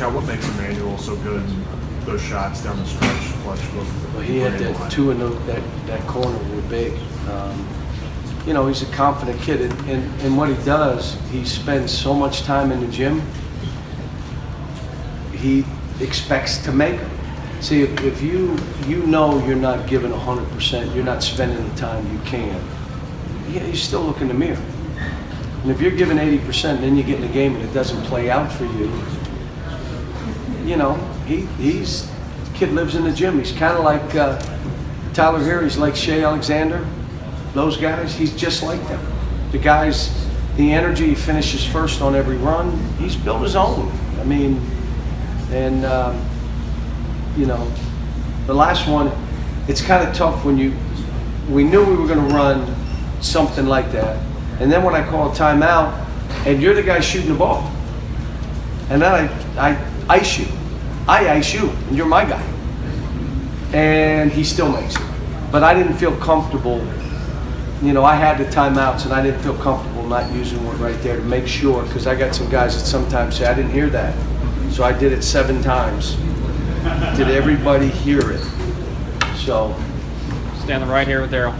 Cal, what makes Emmanuel so good in those shots down the stretch? Well, he had that two in that corner were big. He's a confident kid, and what he does, he spends so much time in the gym. He expects to make them. See, if you know you're not giving 100%, you're not spending the time you can, you still look in the mirror. And if you're giving 80%, and then you get in the game and it doesn't play out for you, he's the kid lives in the gym. He's kind of like Tyler here. He's like Shea Alexander. Those guys, he's just like them. The guys, the energy, he finishes first on every run. He's built his own. I mean, and the last one, it's kind of tough when we knew we were going to run something like that, and then when I call a timeout, and you're the guy shooting the ball, and then I ice you, and you're my guy, and he still makes it. But I didn't feel comfortable. I had the timeouts, and I didn't feel comfortable not using one right there to make sure, because I got some guys that sometimes say, I didn't hear that. So I did it 7 times. Did everybody hear it? So. Stand the right here with Daryl.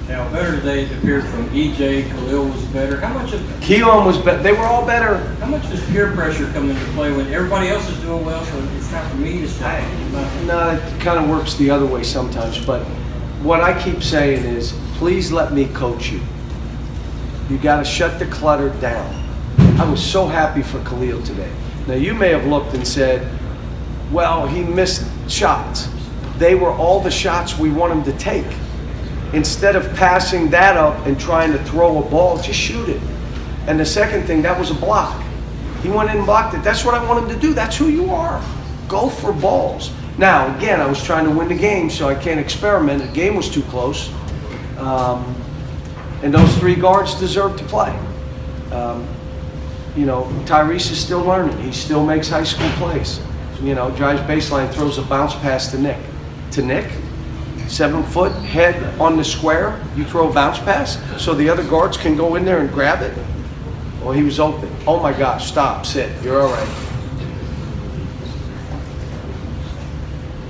Now, better today it appeared from EJ, Khalil was better. How much of Keon was better. They were all better. How much does peer pressure come into play when everybody else is doing well, so it's time for me to start? No, it kind of works the other way sometimes. But what I keep saying is, please let me coach you. You got to shut the clutter down. I was so happy for Khalil today. Now, you may have looked and said, well, he missed shots. They were all the shots we want him to take. Instead of passing that up and trying to throw a ball, just shoot it. And the second thing, that was a block. He went in and blocked it. That's what I want him to do. That's who you are. Go for balls. Now, again, I was trying to win the game, so I can't experiment. The game was too close. And those 3 guards deserve to play. Tyrese is still learning. He still makes high school plays. Drives baseline, throws a bounce pass to Nick. 7 foot, head on the square, you throw a bounce pass so the other guards can go in there and grab it. Well, he was open. Oh my gosh, stop, sit, you're all right.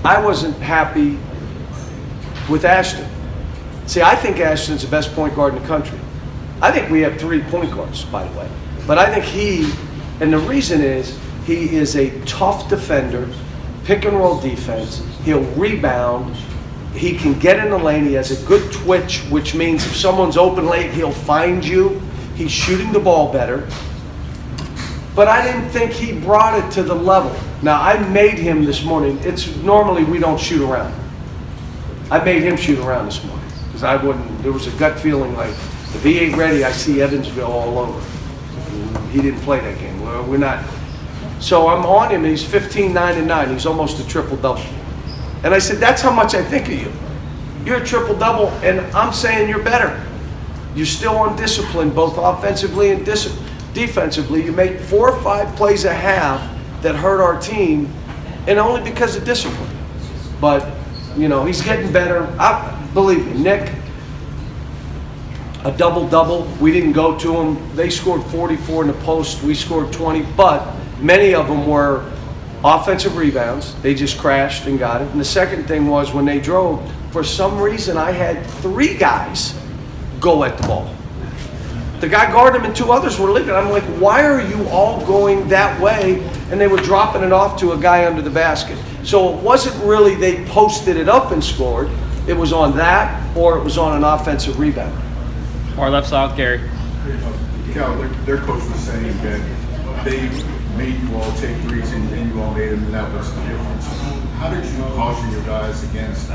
I wasn't happy with Ashton. See, I think Ashton's the best point guard in the country. I think we have 3 point guards, by the way. But I think and the reason is, he is a tough defender, pick and roll defense, he'll rebound, he can get in the lane, he has a good twitch, which means if someone's open late, he'll find you. He's shooting the ball better. But I didn't think he brought it to the level. Now, I made him this morning. Normally we don't shoot around. I made him shoot around this morning because there was a gut feeling like, if he ain't ready, I see Evansville all over. He didn't play that game. We're not. So I'm on him, and he's 15, 9, and 9. He's almost a triple-double. And I said, that's how much I think of you. You're a triple-double, and I'm saying you're better. You're still undisciplined, both offensively and defensively. You make 4 or 5 plays a half that hurt our team, and only because of discipline. But, he's getting better. Believe me, Nick, a double-double. We didn't go to them. They scored 44 in the post. We scored 20, but many of them were offensive rebounds. They just crashed and got it. And the second thing was when they drove, for some reason I had 3 guys go at the ball. The guy guarded him and 2 others were leaving. I'm like, why are you all going that way? And they were dropping it off to a guy under the basket. So it wasn't really they posted it up and scored. It was on that, or it was on an offensive rebound. Or left side, Gary. Cal, their coach was saying that they made you all take threes and you all made them, and that was the difference. How did you caution your guys against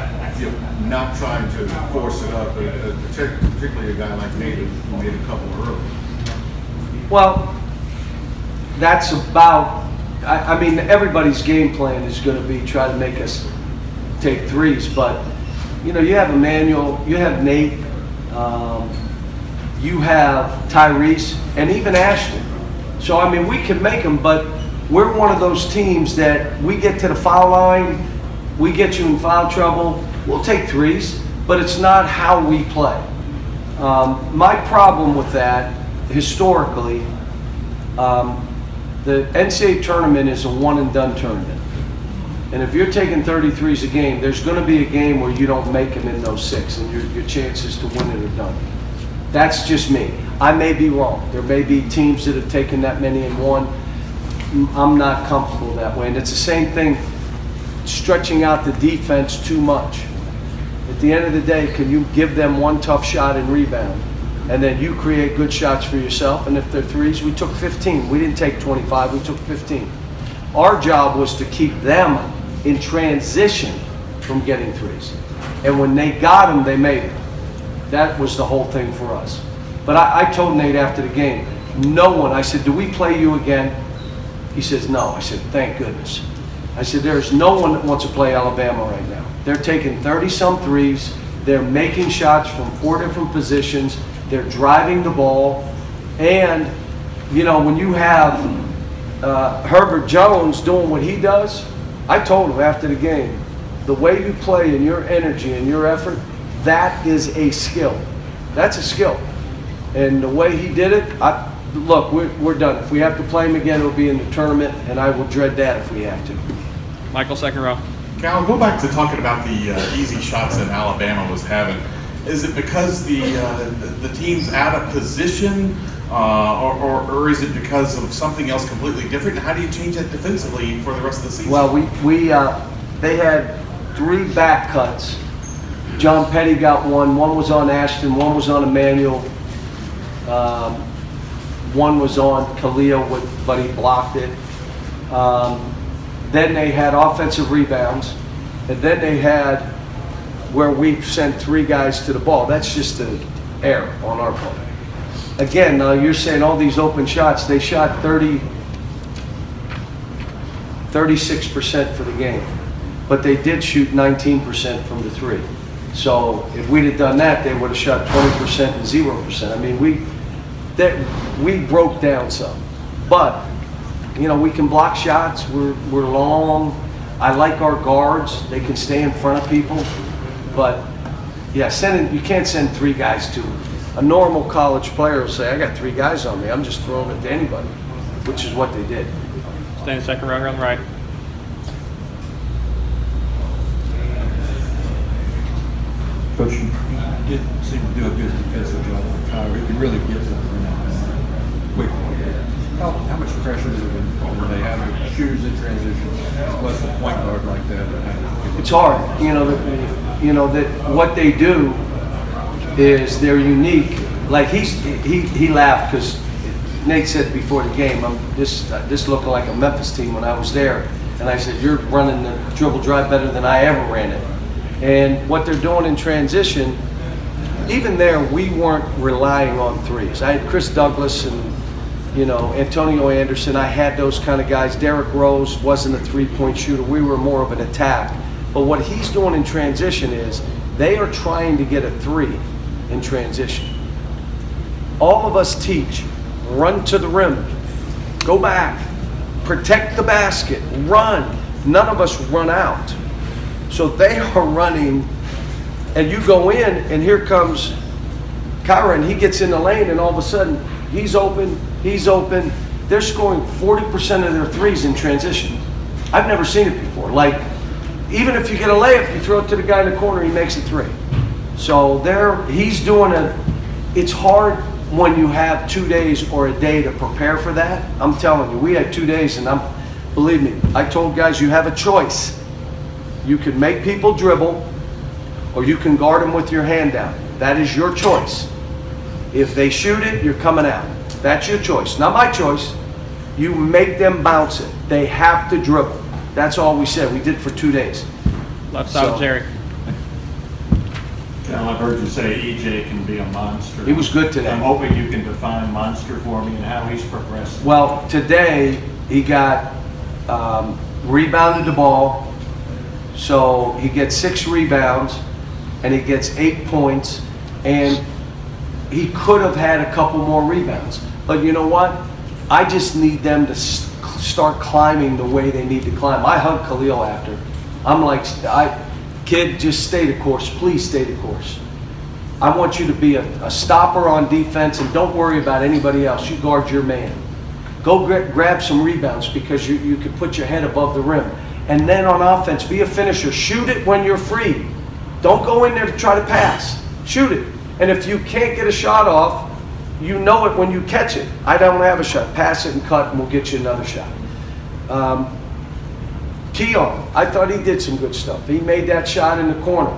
not trying to force it up, particularly a guy like Nate who made a couple early? Well, that's about, everybody's game plan is going to be try to make us take threes, but you have Emmanuel, you have Nate, you have Tyrese, and even Ashton. So, we can make them, but we're one of those teams that we get to the foul line, we get you in foul trouble, we'll take threes, but it's not how we play. My problem with that, historically, The NCAA tournament is a one-and-done tournament. And if you're taking 33s a game, there's going to be a game where you don't make them in those 6, and your chances to win it are done. That's just me. I may be wrong. There may be teams that have taken that many and won. I'm not comfortable that way. And it's the same thing, stretching out the defense too much. At the end of the day, can you give them one tough shot and rebound? And then you create good shots for yourself. And if they're threes, we took 15. We didn't take 25, we took 15. Our job was to keep them in transition from getting threes. And when they got them, they made it. That was the whole thing for us. But I told Nate after the game, no one, I said, do we play you again? He says, no. I said, thank goodness. I said, there's no one that wants to play Alabama right now. They're taking 30-some threes. They're making shots from 4 different positions. They're driving the ball. And, you know, when you have Herbert Jones doing what he does, I told him after the game, the way you play and your energy and your effort, that is a skill. That's a skill. And the way he did it, look, we're done. If we have to play him again, it'll be in the tournament, and I will dread that if we have to. Michael, second row. Cal, go back to talking about the easy shots that Alabama was having. Is it because the team's out of position, or is it because of something else completely different? And how do you change that defensively for the rest of the season? Well, they had 3 back cuts. John Petty got one. One was on Ashton. One was on Emmanuel. One was on Khalil, but he blocked it. Then they had offensive rebounds. And then they had where we sent 3 guys to the ball. That's just an error on our part. Again, you're saying all these open shots, they shot 36% for the game. But they did shoot 19% from the 3. So if we'd have done that, they would have shot 20% and 0%. I mean, we broke down some. But, you know, we can block shots. We're long. I like our guards. They can stay in front of people. But, yeah, you can't send 3 guys to a normal college player will say, I got 3 guys on me. I'm just throwing it to anybody, which is what they did. Stay in the second row here on the right. Coach, you did seem to do a good defensive job on Kyrie. He really gets it quick. How much pressure is it when they have shooters in transition, plus a point guard like that? It's hard. You know that what they do is they're unique. Like he laughed because Nate said before the game, I'm this looking like a Memphis team when I was there, and I said, you're running the dribble drive better than I ever ran it. And what they're doing in transition, even there, we weren't relying on threes. I had Chris Douglas and, you know, Antonio Anderson. I had those kind of guys. Derrick Rose wasn't a three-point shooter. We were more of an attack. But what he's doing in transition is they are trying to get a 3 in transition. All of us teach, run to the rim, go back, protect the basket, run. None of us run out. So they are running, and you go in, and here comes Kyra, and he gets in the lane, and all of a sudden, he's open. They're scoring 40% of their threes in transition. I've never seen it before. Like, even if you get a layup, you throw it to the guy in the corner, he makes a 3. So he's doing it's hard when you have 2 days or a day to prepare for that. I'm telling you, we had 2 days, and believe me, I told guys you have a choice. You can make people dribble, or you can guard them with your hand down. That is your choice. If they shoot it, you're coming out. That's your choice, not my choice. You make them bounce it. They have to dribble. That's all we said. We did for 2 days. Left side, Jerry. Cal, I've heard you say EJ can be a monster. He was good today. I'm hoping you can define monster for me and how he's progressed. Well, today he got rebounded the ball. So he gets 6 rebounds, and he gets 8 points, and he could have had a couple more rebounds. But you know what? I just need them to start climbing the way they need to climb. I hugged Khalil after. I'm like, kid, just stay the course. Please stay the course. I want you to be a stopper on defense, and don't worry about anybody else. You guard your man. Go grab some rebounds because you can put your head above the rim. And then on offense, be a finisher. Shoot it when you're free. Don't go in there to try to pass. Shoot it. And if you can't get a shot off, you know it when you catch it. I don't have a shot. Pass it and cut, and we'll get you another shot. Keon, I thought he did some good stuff. He made that shot in the corner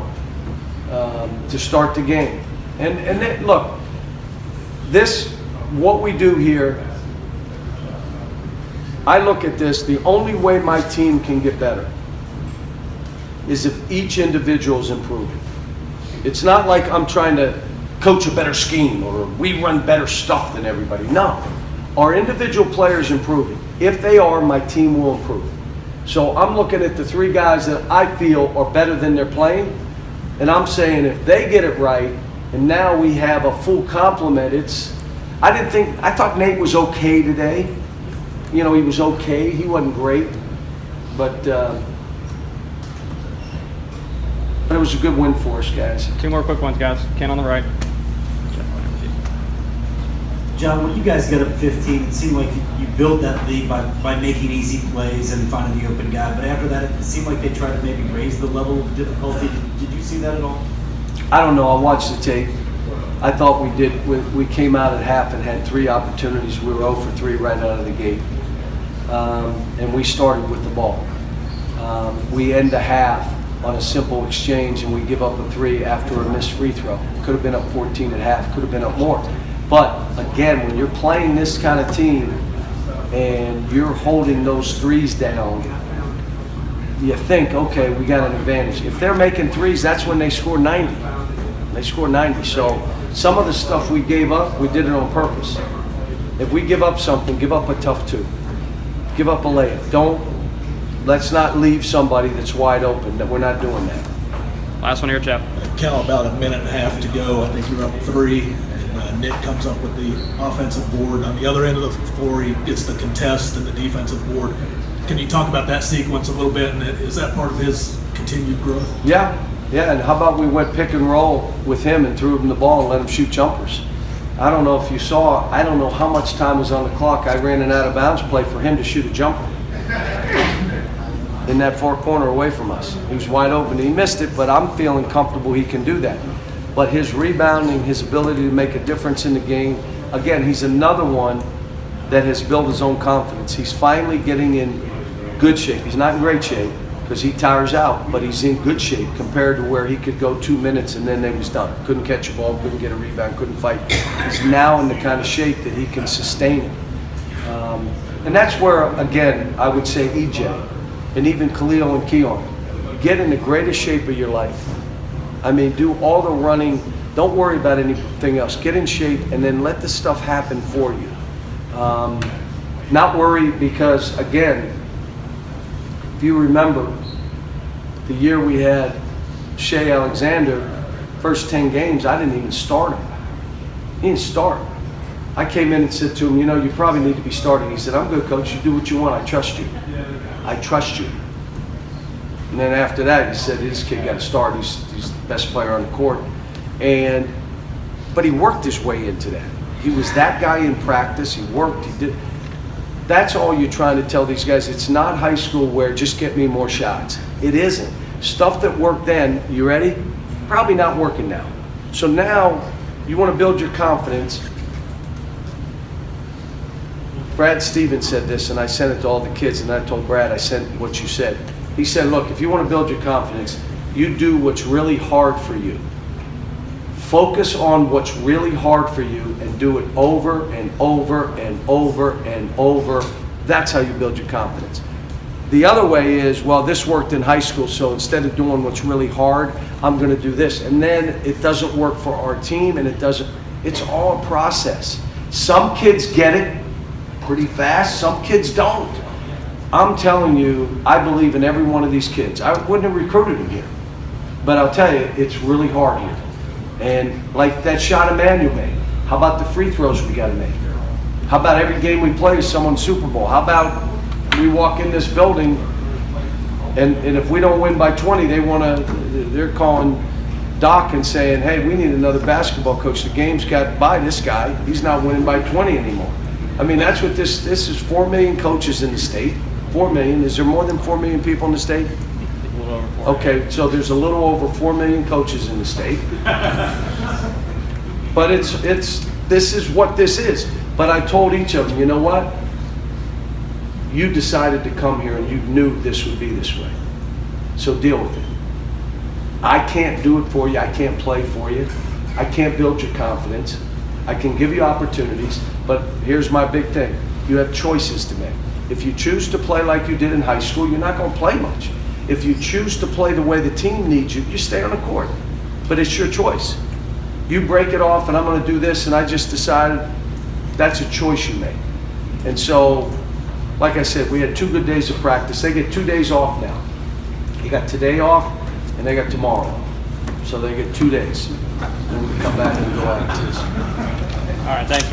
to start the game. And then, look, what we do here, I look at this, the only way my team can get better is if each individual is improving. It's not like I'm trying to coach a better scheme or we run better stuff than everybody. No. Our individual players improving. If they are, my team will improve. So I'm looking at the 3 guys that I feel are better than they're playing, and I'm saying if they get it right, and now we have a full complement, I thought Nate was okay today. You know, he was okay. He wasn't great, but it was a good win for us, guys. 2 more quick ones, guys. Ken on the right. John, when you guys got up 15, it seemed like you built that lead by making easy plays and finding the open guy. But after that, it seemed like they tried to maybe raise the level of difficulty. Did you see that at all? I don't know. I watched the tape. I thought we did. We came out at half and had 3 opportunities. We were 0 for 3 right out of the gate. And we started with the ball. We end the half on a simple exchange, and we give up a 3 after a missed free throw. Could have been up 14 at half. Could have been up more. But again, when you're playing this kind of team and you're holding those 3s down, you think, okay, we got an advantage. If they're making 3s, that's when they score 90. They score 90. So some of the stuff we gave up, we did it on purpose. If we give up something, give up a tough 2. Give up a layup. Let's not leave somebody that's wide open. That we're not doing that. Last one here, Jeff. Cal, about a minute and a half to go. I think you're up 3. Nick comes up with the offensive board. On the other end of the floor, he gets the contest and the defensive board. Can you talk about that sequence a little bit? And is that part of his continued growth? Yeah. And how about we went pick and roll with him and threw him the ball and let him shoot jumpers? I don't know if you saw, I don't know how much time was on the clock. I ran an out of bounds play for him to shoot a jumper in that far corner away from us. He was wide open. He missed it, but I'm feeling comfortable he can do that. But his rebounding, his ability to make a difference in the game, again, he's another one that has built his own confidence. He's finally getting in good shape. He's not in great shape because he tires out, but he's in good shape compared to where he could go 2 minutes and then he was done. Couldn't catch a ball, couldn't get a rebound, couldn't fight. He's now in the kind of shape that he can sustain it. And that's where, again, I would say EJ and even Khalil and Keon, get in the greatest shape of your life. I mean, do all the running. Don't worry about anything else. Get in shape and then let the stuff happen for you. Not worry because, again, if you remember the year we had Shea Alexander, first 10 games, I didn't even start him. He didn't start. I came in and said to him, you know, you probably need to be starting. He said, I'm good, coach. You do what you want. I trust you. I trust you. And then after that, he said, this kid got to start. He's the best player on the court. But he worked his way into that. He was that guy in practice. He worked. He did. That's all you're trying to tell these guys. It's not high school where just get me more shots. It isn't. Stuff that worked then, you ready? Probably not working now. So now you want to build your confidence. Brad Stevens said this, and I sent it to all the kids, and I told Brad, I sent what you said. He said, look, if you want to build your confidence, you do what's really hard for you. Focus on what's really hard for you and do it over and over and over and over. That's how you build your confidence. The other way is, well, this worked in high school, so instead of doing what's really hard, I'm going to do this. And then it doesn't work for our team, and it's all a process. Some kids get it pretty fast, some kids don't. I'm telling you, I believe in every one of these kids. I wouldn't have recruited them here. But I'll tell you, it's really hard here. And like that shot Emmanuel made, how about the free throws we got to make? How about every game we play is someone's Super Bowl? How about we walk in this building and if we don't win by 20, they're calling Doc and saying, hey, we need another basketball coach. The game's got by this guy. He's not winning by 20 anymore. I mean, that's what this is 4 million coaches in the state. 4 million. Is there more than 4 million people in the state? A little over 4. Okay, so there's a little over 4 million coaches in the state. But this is what this is. But I told each of them, you know what? You decided to come here and you knew this would be this way. So deal with it. I can't do it for you. I can't play for you. I can't build your confidence. I can give you opportunities, but here's my big thing. You have choices to make. If you choose to play like you did in high school, you're not going to play much. If you choose to play the way the team needs you, you stay on the court. But it's your choice. You break it off and I'm going to do this and I just decided, that's a choice you make. And so, like I said, we had 2 good days of practice. They get 2 days off now. They got today off and they got tomorrow off. So they get 2 days. Then we come back and go at it. All right, thanks, Coach.